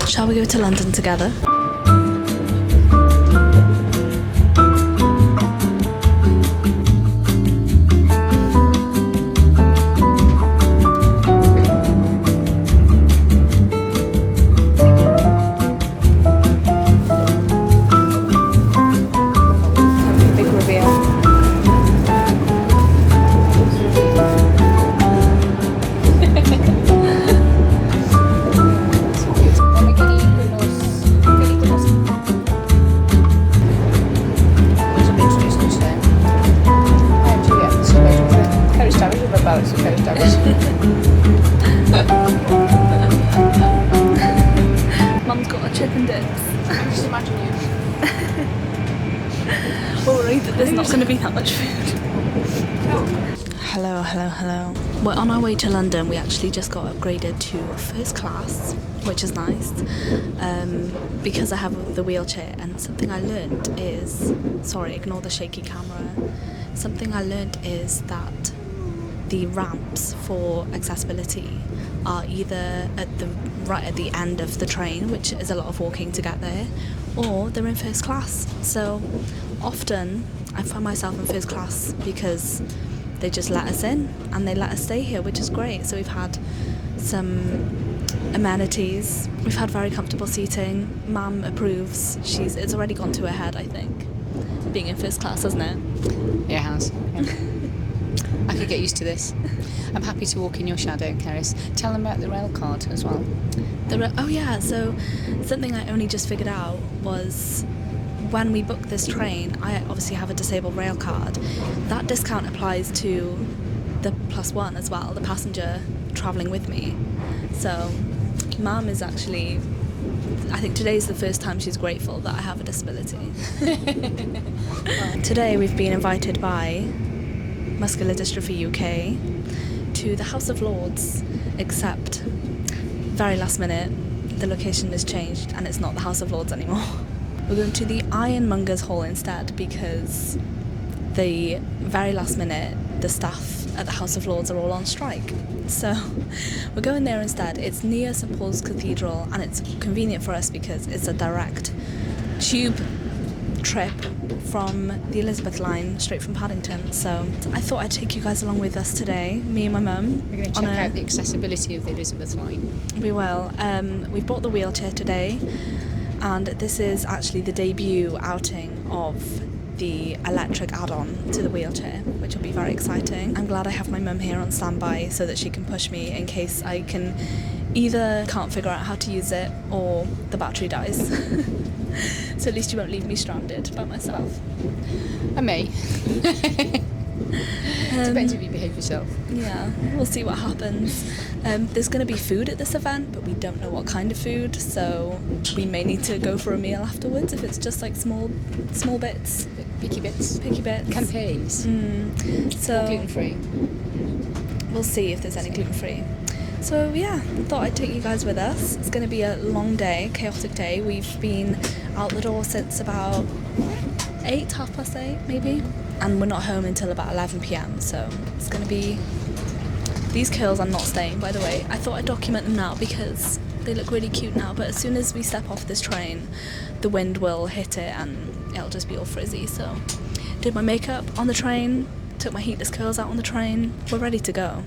Shall we go to London together? Mum's got a chip and dips. Just imagine you. We're worried that there's not going to be that much food. Hello. We're on our way to London. We actually just got upgraded to first class, which is nice, because I have the wheelchair. And something I learned is, sorry, ignore the shaky camera. Something I learned is that the ramps for accessibility are either right at the end of the train, which is a lot of walking to get there, or they're in first class. So often I find myself in first class because they just let us in and they let us stay here, which is great. So we've had some amenities, we've had very comfortable seating. Mum approves. It's already gone to her head, I think, being in first class, hasn't it? Yeah, it has. Yeah. I could get used to this. I'm happy to walk in your shadow, Keris. Tell them about the rail card as well. Oh yeah, so something I only just figured out was when we book this train, I obviously have a disabled rail card. That discount applies to the +1 as well, the passenger travelling with me. So Mum is actually, I think today's the first time she's grateful that I have a disability. Today we've been invited by Muscular Dystrophy UK to the House of Lords, except very last minute the location has changed and it's not the House of Lords anymore. We're going to the Ironmongers Hall instead because the very last minute the staff at the House of Lords are all on strike. So we're going there instead. It's near St Paul's Cathedral and it's convenient for us because it's a direct tube trip from the Elizabeth line straight from Paddington. So I thought I'd take you guys along with us today, me and my mum. We're going to check out the accessibility of the Elizabeth line. We will. We've brought the wheelchair today, and this is actually the debut outing of the electric add-on to the wheelchair, which will be very exciting. I'm glad I have my mum here on standby so that she can push me in case I can't figure out how to use it or the battery dies. So at least you won't leave me stranded by myself. I may. Depends if you behave yourself. Yeah, we'll see what happens. There's going to be food at this event, but we don't know what kind of food, so we may need to go for a meal afterwards if it's just like small bits. Picky bits. Campaigns. So gluten-free. We'll see if there's any gluten-free. So yeah, thought I'd take you guys with us. It's going to be a long day, chaotic day. We've been out the door since about 8:30 maybe, and we're not home until about 11 p.m. So it's going to be... These curls I'm not staying, by the way. I thought I'd document them now because they look really cute now, but as soon as we step off this train, the wind will hit it and it'll just be all frizzy. So did my makeup on the train, took my heatless curls out on the train. We're ready to go.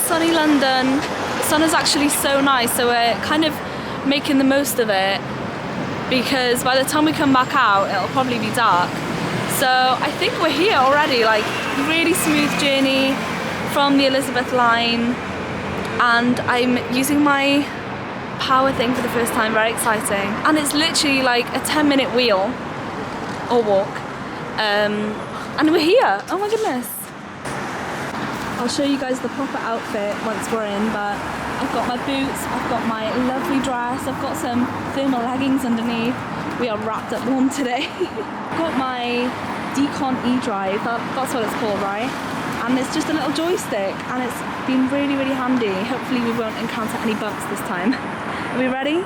Sunny London. The sun is actually so nice, so we're kind of making the most of it because by the time we come back out it'll probably be dark. So I think we're here already, like really smooth journey from the Elizabeth line, and I'm using my power thing for the first time, very exciting, and it's literally like a 10-minute wheel or walk, and we're here. Oh my goodness. I'll show you guys the proper outfit once we're in, but I've got my boots, I've got my lovely dress, I've got some thermal leggings underneath, We are wrapped up warm today. Got my Decon e-drive, that's what it's called, right? And it's just a little joystick and it's been really, really handy. Hopefully we won't encounter any bumps this time. Are we ready?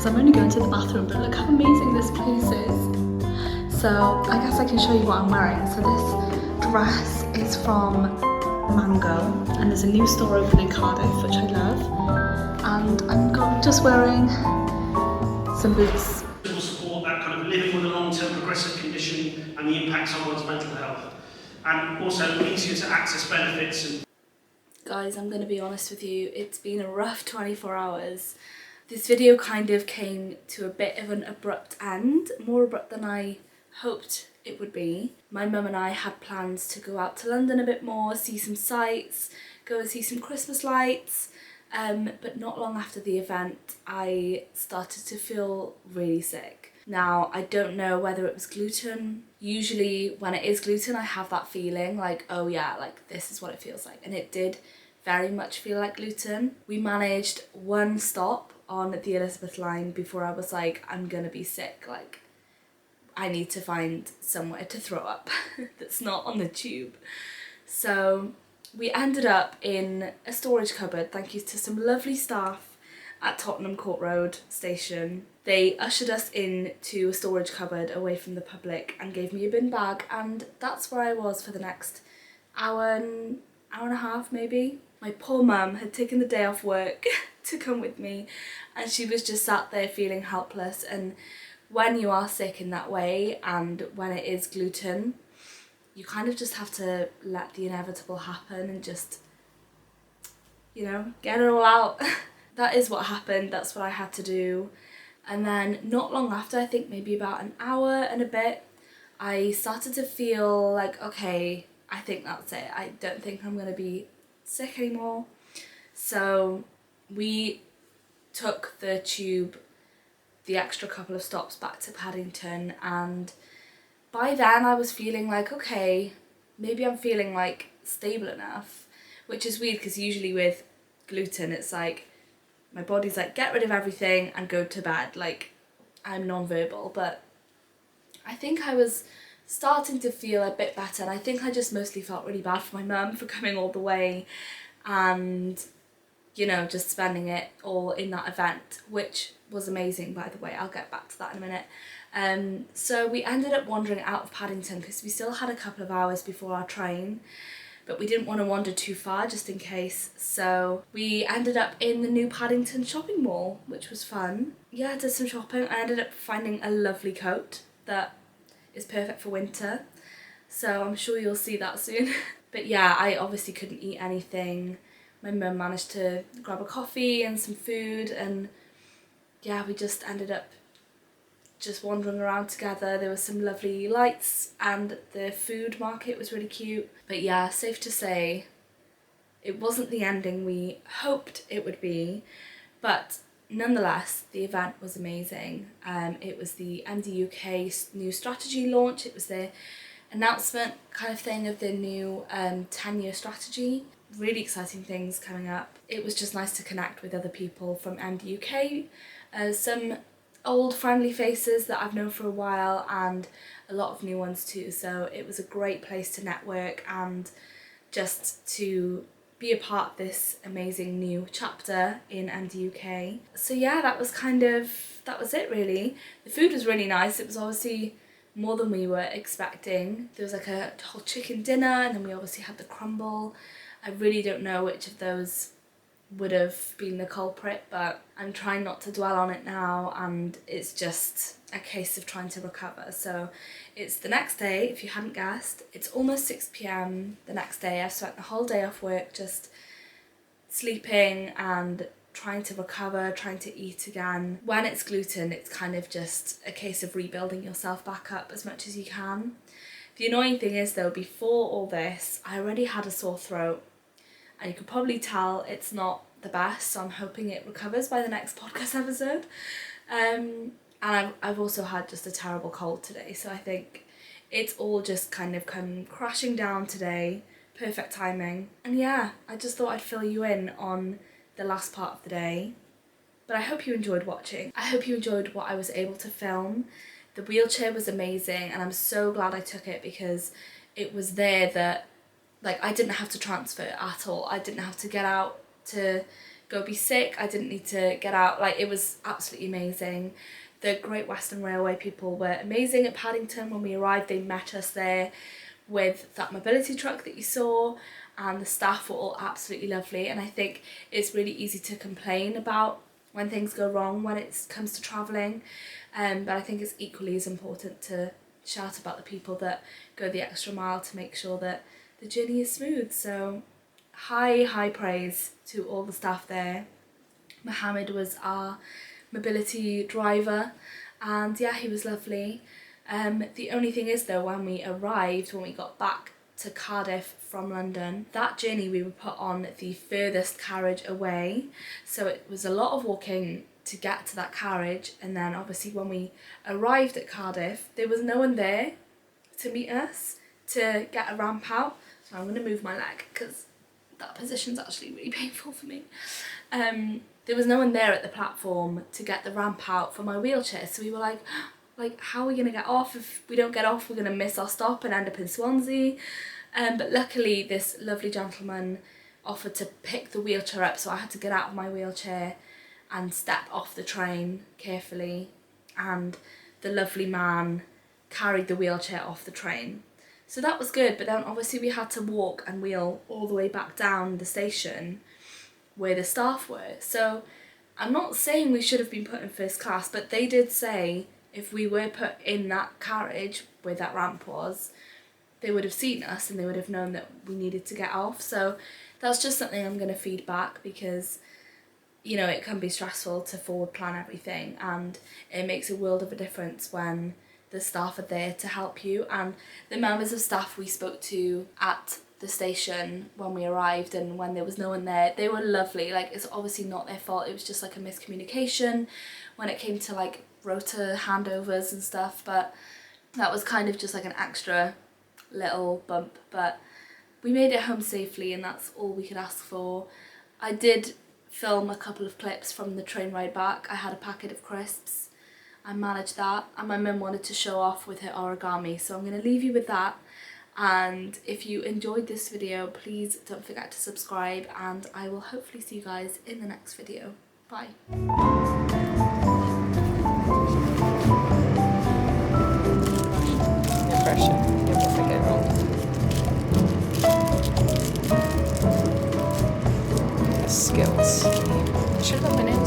I'm only going to the bathroom, but look how amazing this place is. So I guess I can show you what I'm wearing. So this dress is from Mango, and there's a new store open in Cardiff, which I love. And I'm just wearing some boots. Will support that kind of living with a long-term progressive condition and the impacts on one's mental health, and also easier to access benefits. And guys, I'm going to be honest with you, it's been a rough 24 hours. This video kind of came to a bit of an abrupt end, more abrupt than I hoped it would be. My mum and I had plans to go out to London a bit more, see some sights, go and see some Christmas lights, but not long after the event I started to feel really sick. Now, I don't know whether it was gluten. Usually when it is gluten I have that feeling like, oh yeah, like this is what it feels like, and it did very much feel like gluten. We managed one stop on the Elizabeth line before I was like, I'm gonna be sick, like I need to find somewhere to throw up that's not on the tube. So we ended up in a storage cupboard thank you to some lovely staff at Tottenham Court Road station. They ushered us into a storage cupboard away from the public and gave me a bin bag, and that's where I was for the next hour and a half maybe. My poor mum had taken the day off work to come with me, and she was just sat there feeling helpless. And when you are sick in that way and when it is gluten, you kind of just have to let the inevitable happen and just, you know, get it all out. That is what happened, that's what I had to do. And then not long after, I think maybe about an hour and a bit, I started to feel like, okay, I think that's it. I don't think I'm gonna be sick anymore. So we took the tube the extra couple of stops back to Paddington, and by then I was feeling like, okay, maybe I'm feeling like stable enough, which is weird because usually with gluten it's like my body's like, get rid of everything and go to bed, like I'm non-verbal. But I think I was starting to feel a bit better, and I think I just mostly felt really bad for my mum for coming all the way and, you know, just spending it all in that event, which was amazing, by the way. I'll get back to that in a minute. So we ended up wandering out of Paddington because we still had a couple of hours before our train, but we didn't want to wander too far just in case. So we ended up in the new Paddington shopping mall, which was fun. Yeah, I did some shopping. I ended up finding a lovely coat that is perfect for winter, so I'm sure you'll see that soon. But yeah, I obviously couldn't eat anything. My mum managed to grab a coffee and some food, and yeah, we just ended up just wandering around together. There were some lovely lights and the food market was really cute. But yeah, safe to say it wasn't the ending we hoped it would be, but nonetheless the event was amazing. It was the MD UK's new strategy launch. It was their announcement kind of thing of their new 10-year strategy. Really exciting things coming up. It was just nice to connect with other people from MD UK, some old friendly faces that I've known for a while and a lot of new ones too, so it was a great place to network and just to be a part of this amazing new chapter in MD UK. So yeah, that was it really. The food was really nice. It was obviously more than we were expecting. There was like a whole chicken dinner, and then we obviously had the crumble. I really don't know which of those would have been the culprit, but I'm trying not to dwell on it now, and it's just a case of trying to recover. So it's the next day, if you hadn't guessed. It's almost 6 p.m. the next day. I've spent the whole day off work just sleeping and trying to recover, trying to eat again. When it's gluten, it's kind of just a case of rebuilding yourself back up as much as you can. The annoying thing is though, before all this, I already had a sore throat, and you could probably tell it's not the best, so I'm hoping it recovers by the next podcast episode. And I've also had just a terrible cold today, so I think it's all just kind of come crashing down today. Perfect timing. And yeah, I just thought I'd fill you in on the last part of the day. But I hope you enjoyed watching. I hope you enjoyed what I was able to film. The wheelchair was amazing, and I'm so glad I took it, because it was there that, like, I didn't have to transfer at all. I didn't have to get out to go be sick. I didn't need to get out. Like, it was absolutely amazing. The Great Western Railway people were amazing at Paddington. When we arrived, they met us there with that mobility truck that you saw, and the staff were all absolutely lovely. And I think it's really easy to complain about when things go wrong when it comes to travelling, but I think it's equally as important to shout about the people that go the extra mile to make sure that the journey is smooth. So high praise to all the staff there. Mohammed was our mobility driver, and yeah, he was lovely. The only thing is though, when we got back to Cardiff from London, that journey we were put on the furthest carriage away, so it was a lot of walking to get to that carriage. And then obviously when we arrived at Cardiff, there was no one there to meet us to get a ramp out. So I'm going to move my leg because that position's actually really painful for me. There was no one there at the platform to get the ramp out for my wheelchair, so we were like, how are we going to get off? If we don't get off, we're going to miss our stop and end up in Swansea. But luckily this lovely gentleman offered to pick the wheelchair up, so I had to get out of my wheelchair and step off the train carefully, and the lovely man carried the wheelchair off the train. So that was good, but then obviously we had to walk and wheel all the way back down the station where the staff were. So I'm not saying we should have been put in first class, but they did say if we were put in that carriage where that ramp was, they would have seen us and they would have known that we needed to get off. So that's just something I'm going to feed back, because you know, it can be stressful to forward plan everything, and it makes a world of a difference when the staff are there to help you. And the members of staff we spoke to at the station when we arrived and when there was no one there, they were lovely. Like, it's obviously not their fault, it was just like a miscommunication when it came to like rota handovers and stuff, but that was kind of just like an extra little bump. But we made it home safely, and that's all we could ask for. I did film a couple of clips from the train ride back. I had a packet of crisps, I managed that, and my mum wanted to show off with her origami, so I'm going to leave you with that. And if you enjoyed this video, please don't forget to subscribe, and I will hopefully see you guys in the next video. Bye. No pressure, you'll never get wrong. Skills. Should have got my nails